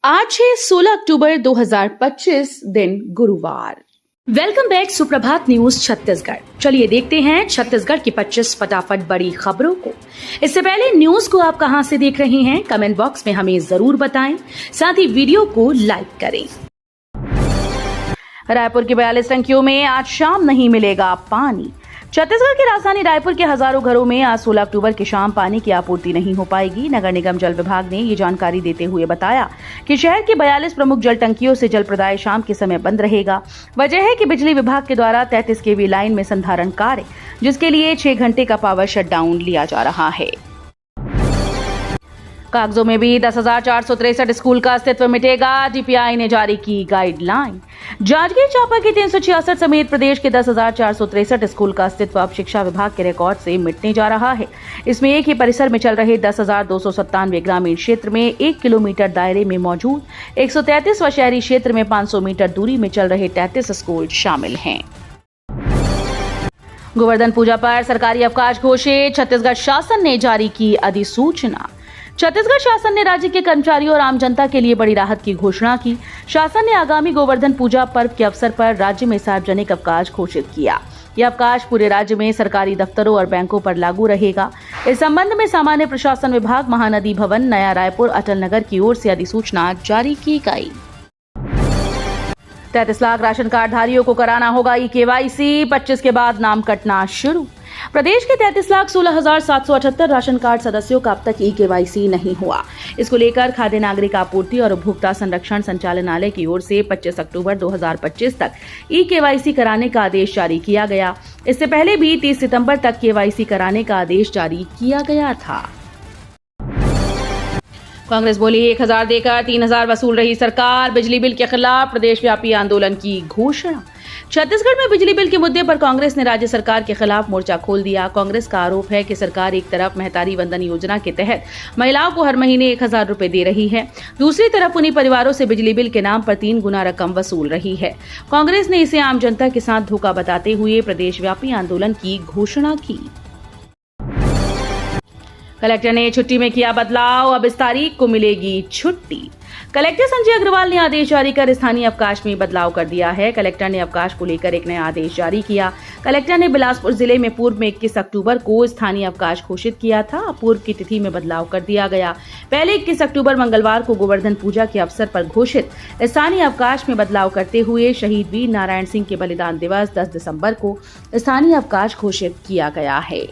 आज है 16 अक्टूबर 2025 दिन गुरुवार। वेलकम बैक सुप्रभात न्यूज छत्तीसगढ़। चलिए देखते हैं छत्तीसगढ़ की 25 फटाफट बड़ी खबरों को। इससे पहले न्यूज को आप कहां से देख रहे हैं, कमेंट बॉक्स में हमें जरूर बताएं। साथ ही वीडियो को लाइक करें। रायपुर की 42 टंकियों में आज शाम नहीं मिलेगा पानी। छत्तीसगढ़ की राजधानी रायपुर के हजारों घरों में आज 16 अक्टूबर की शाम पानी की आपूर्ति नहीं हो पाएगी। नगर निगम जल विभाग ने ये जानकारी देते हुए बताया कि शहर की 42 प्रमुख जल टंकियों से जल प्रदाय शाम के समय बंद रहेगा। वजह है कि बिजली विभाग के द्वारा 33 केवी लाइन में संधारण कार्य, जिसके लिए 6 घंटे का पावर शटडाउन लिया जा रहा है। कागजों में भी 10,463 स्कूल का अस्तित्व मिटेगा। डीपीआई ने जारी की गाइडलाइन। जांजगीर चांपा के 366 समेत प्रदेश के 10,463 स्कूल का अस्तित्व अब शिक्षा विभाग के रिकॉर्ड से मिटने जा रहा है। इसमें एक ही परिसर में चल रहे 10,297 ग्रामीण क्षेत्र में 1 किलोमीटर दायरे में मौजूद 133 व शहरी क्षेत्र में 500 मीटर दूरी में चल रहे 33 स्कूल शामिल हैं। गोवर्धन पूजा पर सरकारी अवकाश घोषित। छत्तीसगढ़ शासन ने जारी की अधिसूचना। छत्तीसगढ़ शासन ने राज्य के कर्मचारियों और आम जनता के लिए बड़ी राहत की घोषणा की। शासन ने आगामी गोवर्धन पूजा पर्व के अवसर पर राज्य में सार्वजनिक अवकाश घोषित किया। यह अवकाश पूरे राज्य में सरकारी दफ्तरों और बैंकों पर लागू रहेगा। इस संबंध में सामान्य प्रशासन विभाग, महानदी भवन, नया रायपुर, अटल नगर की ओर से अधिसूचना जारी की गई। 33 लाख राशन कार्ड धारियों को कराना होगा ई-केवाईसी। 25 के बाद नाम कटना शुरू। प्रदेश के 33,16,778 राशन कार्ड सदस्यों का अब तक ई-केवाईसी नहीं हुआ। इसको लेकर खाद्य नागरिक आपूर्ति और उपभोक्ता संरक्षण संचालनालय की ओर से 25 अक्टूबर 2025 तक ई-केवाईसी कराने का आदेश जारी किया गया। इससे पहले भी 30 सितंबर तक केवाईसी कराने का आदेश जारी किया गया था। कांग्रेस बोली 1,000 देकर 3,000 वसूल रही सरकार। बिजली बिल के खिलाफ प्रदेश व्यापी आंदोलन की घोषणा। छत्तीसगढ़ में बिजली बिल के मुद्दे पर कांग्रेस ने राज्य सरकार के खिलाफ मोर्चा खोल दिया। कांग्रेस का आरोप है कि सरकार एक तरफ महतारी वंदन योजना के तहत महिलाओं को हर महीने 1,000 रुपए दे रही है, दूसरी तरफ उन्हीं परिवारों से बिजली बिल के नाम पर 3 गुना रकम वसूल रही है। कांग्रेस ने इसे आम जनता के साथ धोखा बताते हुए प्रदेश व्यापी आंदोलन की घोषणा की। कलेक्टर ने छुट्टी में किया बदलाव, अब इस तारीख को मिलेगी छुट्टी। कलेक्टर संजय अग्रवाल ने आदेश जारी कर स्थानीय अवकाश में बदलाव कर दिया है। कलेक्टर ने अवकाश को लेकर एक नया आदेश जारी किया। कलेक्टर ने बिलासपुर जिले में पूर्व में 21 अक्टूबर को स्थानीय अवकाश घोषित किया था। पूर्व की तिथि में बदलाव कर दिया गया। पहले 21 अक्टूबर मंगलवार को गोवर्धन पूजा के अवसर पर घोषित स्थानीय अवकाश में बदलाव करते हुए शहीद वीर नारायण सिंह के बलिदान दिवस 10 दिसंबर को स्थानीय अवकाश घोषित किया गया है।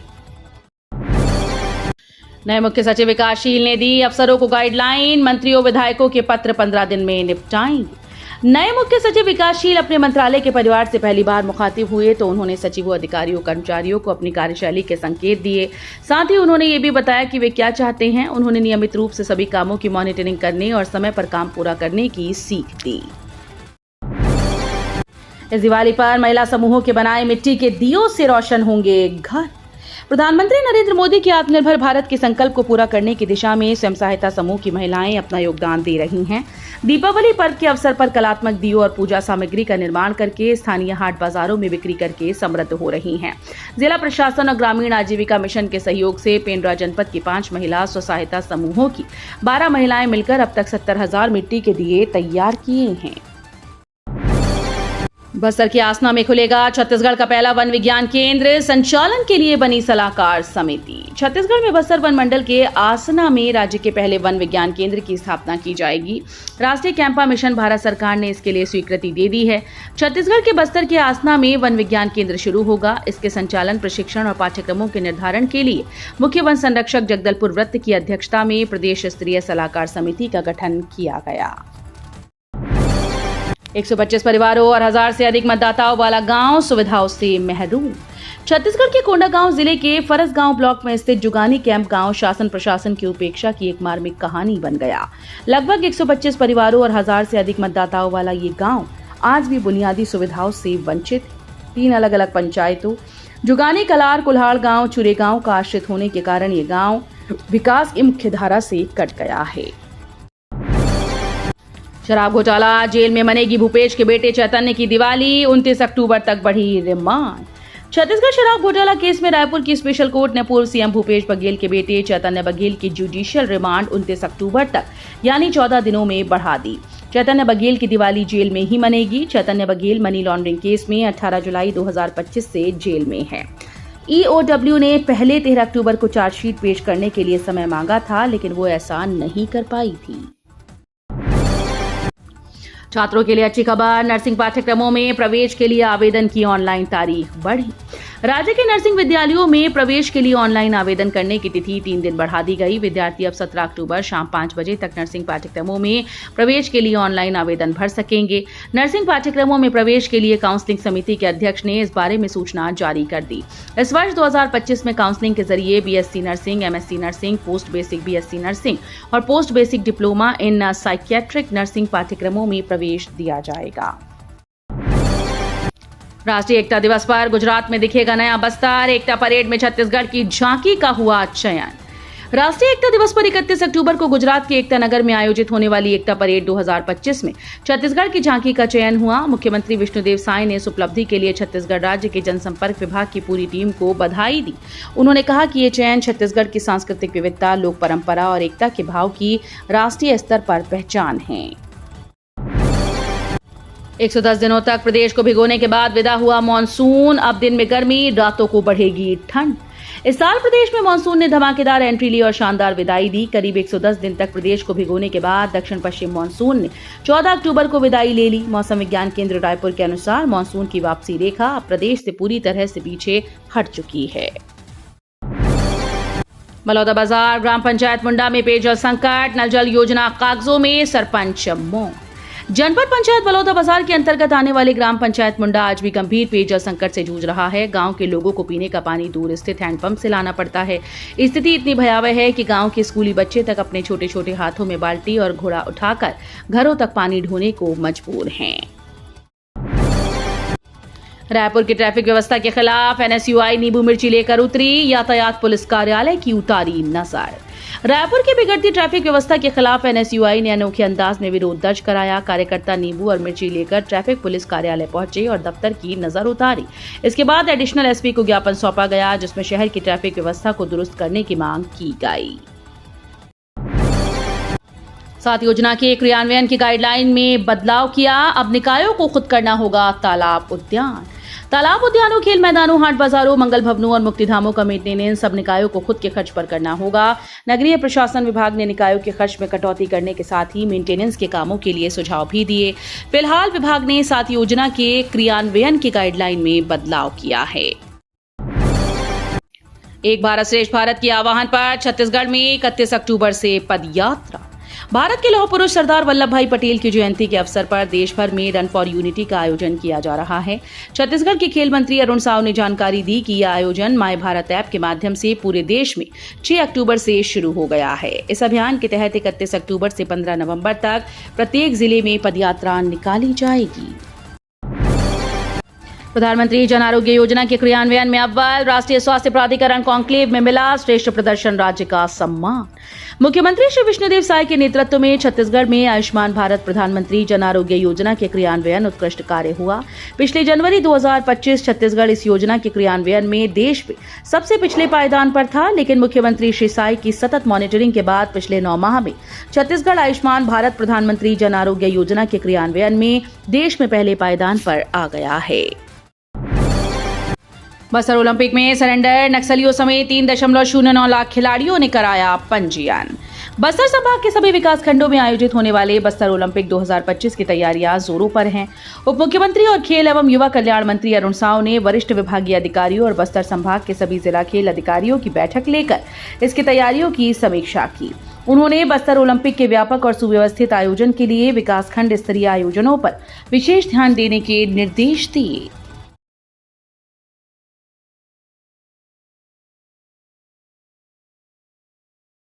नए मुख्य सचिव विकासशील ने दी अफसरों को गाइडलाइन। मंत्रियों विधायकों के पत्र 15 दिन में निपटाएंगे। नए मुख्य सचिव विकासशील अपने मंत्रालय के परिवार से पहली बार मुखातिब हुए तो उन्होंने सचिवों, अधिकारियों, कर्मचारियों को अपनी कार्यशैली के संकेत दिए। साथ ही उन्होंने ये भी बताया कि वे क्या चाहते हैं। उन्होंने नियमित रूप से सभी कामों की मॉनिटरिंग करने और समय पर काम पूरा करने की सीख दी। इस दिवाली पर महिला समूहों के बनाए मिट्टी के दियों से रोशन होंगे घर। प्रधानमंत्री नरेंद्र मोदी के आत्मनिर्भर भारत के संकल्प को पूरा करने की दिशा में स्वयं सहायता समूह की महिलाएं अपना योगदान दे रही हैं। दीपावली पर्व के अवसर पर कलात्मक दियों और पूजा सामग्री का निर्माण करके स्थानीय हाट बाजारों में बिक्री करके समृद्ध हो रही हैं। जिला प्रशासन और ग्रामीण आजीविका मिशन के सहयोग से पेंड्रा जनपद की 5 महिला स्व सहायता समूहों की 12 महिलाएं मिलकर अब तक 70,000 मिट्टी के दिए तैयार किए हैं। बस्तर के आसना में खुलेगा छत्तीसगढ़ का पहला वन विज्ञान केंद्र। संचालन के लिए बनी सलाहकार समिति। छत्तीसगढ़ में बस्तर वन मंडल के आसना में राज्य के पहले वन विज्ञान केंद्र की स्थापना की जाएगी। राष्ट्रीय कैंपा मिशन भारत सरकार ने इसके लिए स्वीकृति दे दी है। छत्तीसगढ़ के बस्तर के आसना में वन विज्ञान केंद्र शुरू होगा। इसके संचालन, प्रशिक्षण और पाठ्यक्रमों के निर्धारण के लिए मुख्य वन संरक्षक जगदलपुर वृत्त की अध्यक्षता में प्रदेश स्तरीय सलाहकार समिति का गठन किया गया। 125 परिवारों और 1000 से अधिक मतदाताओं वाला गांव सुविधाओं से महरूम। छत्तीसगढ़ के कोंडागांव जिले के फरसगांव ब्लॉक में स्थित जुगानी कैंप गांव शासन प्रशासन की उपेक्षा की एक मार्मिक कहानी बन गया। लगभग 125 परिवारों और 1000 से अधिक मतदाताओं वाला ये गांव आज भी बुनियादी सुविधाओं से वंचित। 3 अलग अलग पंचायतों जुगानी, कलार, कुल्हाड़ गांव, चुरे गांव का आश्रित होने के कारण ये गांव विकास की मुख्य धारा से कट गया है। शराब घोटाला, जेल में मनेगी भूपेश के बेटे चैतन्य की दिवाली। 29 अक्टूबर तक बढ़ी रिमांड। छत्तीसगढ़ शराब घोटाला केस में रायपुर की स्पेशल कोर्ट ने पूर्व सीएम भूपेश बघेल के बेटे चैतन्य बघेल की जुडिशियल रिमांड 29 अक्टूबर तक यानी 14 दिनों में बढ़ा दी। चैतन्य बघेल की दिवाली जेल में ही मनेगी। चैतन्य बघेल मनी लॉन्ड्रिंग केस में 18 जुलाई 2025 से जेल में है। ईओडब्ल्यू ने पहले 13 अक्टूबर को चार्जशीट पेश करने के लिए समय मांगा था, लेकिन वो ऐसा नहीं कर पाई थी। छात्रों के लिए अच्छी खबर, नर्सिंग पाठ्यक्रमों में प्रवेश के लिए आवेदन की ऑनलाइन तारीख बढ़ी। राज्य के नर्सिंग विद्यालयों में प्रवेश के लिए ऑनलाइन आवेदन करने की तिथि 3 दिन बढ़ा दी गई। विद्यार्थी अब 17 अक्टूबर शाम 5 बजे तक नर्सिंग पाठ्यक्रमों में प्रवेश के लिए ऑनलाइन आवेदन भर सकेंगे। नर्सिंग पाठ्यक्रमों में प्रवेश के लिए काउंसलिंग समिति के अध्यक्ष ने इस बारे में सूचना जारी कर दी। इस वर्ष 2025 में काउंसलिंग के जरिए BSc nursing, MSc nursing, post basic BSc nursing और post basic diploma in psychiatric nursing पाठ्यक्रमों में प्रवेश दिया जाएगा। राष्ट्रीय एकता दिवस पर गुजरात में दिखेगा नया बस्तर। एकता परेड में छत्तीसगढ़ की झांकी का हुआ चयन। राष्ट्रीय एकता दिवस पर 31 अक्टूबर को गुजरात के एकता नगर में आयोजित होने वाली एकता परेड 2025 में छत्तीसगढ़ की झांकी का चयन हुआ। मुख्यमंत्री विष्णुदेव साय ने इस उपलब्धि के लिए छत्तीसगढ़ राज्य के जनसंपर्क विभाग की पूरी टीम को बधाई दी। उन्होंने कहा कि ये चयन छत्तीसगढ़ की सांस्कृतिक विविधता, लोक परंपरा और एकता के भाव की राष्ट्रीय स्तर पर पहचान है। 110 दिनों तक प्रदेश को भिगोने के बाद विदा हुआ मॉनसून। अब दिन में गर्मी, रातों को बढ़ेगी ठंड। इस साल प्रदेश में मॉनसून ने धमाकेदार एंट्री ली और शानदार विदाई दी। करीब 110 दिन तक प्रदेश को भिगोने के बाद दक्षिण पश्चिम मॉनसून ने 14 अक्टूबर को विदाई ले ली। मौसम विज्ञान केंद्र रायपुर के अनुसार मॉनसून की वापसी रेखा अब प्रदेश से पूरी तरह से पीछे हट चुकी है। बलौदाबाजार ग्राम पंचायत मुंडा में पेयजल संकट, नल जल योजना कागजों में, सरपंच मौन। जनपद पंचायत बलौदाबाजार के अंतर्गत आने वाले ग्राम पंचायत मुंडा आज भी गंभीर पेयजल संकट से जूझ रहा है। गांव के लोगों को पीने का पानी दूर स्थित हैंडपंप से लाना पड़ता है। स्थिति इतनी भयावह है कि गांव के स्कूली बच्चे तक अपने छोटे छोटे हाथों में बाल्टी और घोड़ा उठाकर घरों तक पानी ढोने को मजबूर हैं। रायपुर की ट्रैफिक व्यवस्था के खिलाफ एनएसयूआई नींबू मिर्ची लेकर उतरी। यातायात पुलिस कार्यालय की उतारी नजर। रायपुर की बिगड़ती ट्रैफिक व्यवस्था के खिलाफ एनएसयूआई ने अनोखे अंदाज में विरोध दर्ज कराया। कार्यकर्ता नींबू और मिर्ची लेकर ट्रैफिक पुलिस कार्यालय पहुंचे और दफ्तर की नजर उतारी। इसके बाद एडिशनल एसपी को ज्ञापन सौंपा गया, जिसमें शहर की ट्रैफिक व्यवस्था को दुरुस्त करने की मांग की गई। साथ योजना के क्रियान्वयन की गाइडलाइन में बदलाव किया। अब निकायों को खुद करना होगा तालाब उद्यान। तालाब उद्यानों, खेल मैदानों, हाट बाजारों, मंगल भवनों और मुक्तिधामों का मेंटेनेंस सब निकायों को खुद के खर्च पर करना होगा। नगरीय प्रशासन विभाग ने निकायों के खर्च में कटौती करने के साथ ही मेंटेनेंस के कामों के लिए सुझाव भी दिए। फिलहाल विभाग ने साथ योजना के क्रियान्वयन की गाइडलाइन में बदलाव किया है। एक भारत श्रेष्ठ भारत के आह्वान पर छत्तीसगढ़ में 31 अक्टूबर से पदयात्रा। भारत के लौह पुरुष सरदार वल्लभ भाई पटेल की जयंती के अवसर पर देश भर में रन फॉर यूनिटी का आयोजन किया जा रहा है। छत्तीसगढ़ के खेल मंत्री अरुण साव ने जानकारी दी कि यह आयोजन माय भारत ऐप के माध्यम से पूरे देश में 6 अक्टूबर से शुरू हो गया है। इस अभियान के तहत 31 अक्टूबर से 15 नवंबर तक प्रत्येक जिले में पदयात्रा निकाली जाएगी। प्रधानमंत्री जन आरोग्य योजना के क्रियान्वयन में अव्वल। राष्ट्रीय स्वास्थ्य प्राधिकरण कॉन्क्लेव में मिला श्रेष्ठ प्रदर्शन राज्य का सम्मान। मुख्यमंत्री श्री विष्णुदेव साय के नेतृत्व में छत्तीसगढ़ में आयुष्मान भारत प्रधानमंत्री जन आरोग्य योजना के क्रियान्वयन उत्कृष्ट कार्य हुआ। पिछले जनवरी 2025 छत्तीसगढ़ इस योजना के क्रियान्वयन में देश में सबसे पिछले पायदान पर था, लेकिन मुख्यमंत्री श्री साय की सतत मॉनिटरिंग के बाद पिछले 9 माह में छत्तीसगढ़ आयुष्मान भारत प्रधानमंत्री जन आरोग्य योजना के क्रियान्वयन में देश में पहले पायदान पर आ गया है। बस्तर ओलंपिक में सरेंडर, नक्सलियों समेत 3.09 लाख खिलाड़ियों ने कराया पंजीयन। बस्तर संभाग के सभी विकास खंडों में आयोजित होने वाले बस्तर ओलंपिक 2025 की तैयारियां जोरों पर हैं। उप मुख्यमंत्री और खेल एवं युवा कल्याण मंत्री अरुण साव ने वरिष्ठ विभागीय अधिकारियों और बस्तर संभाग के सभी जिला खेल अधिकारियों की बैठक लेकर इसकी तैयारियों की समीक्षा की। उन्होंने बस्तर ओलंपिक के व्यापक और सुव्यवस्थित आयोजन के लिए विकासखंड स्तरीय आयोजनों पर विशेष ध्यान देने के निर्देश दिए।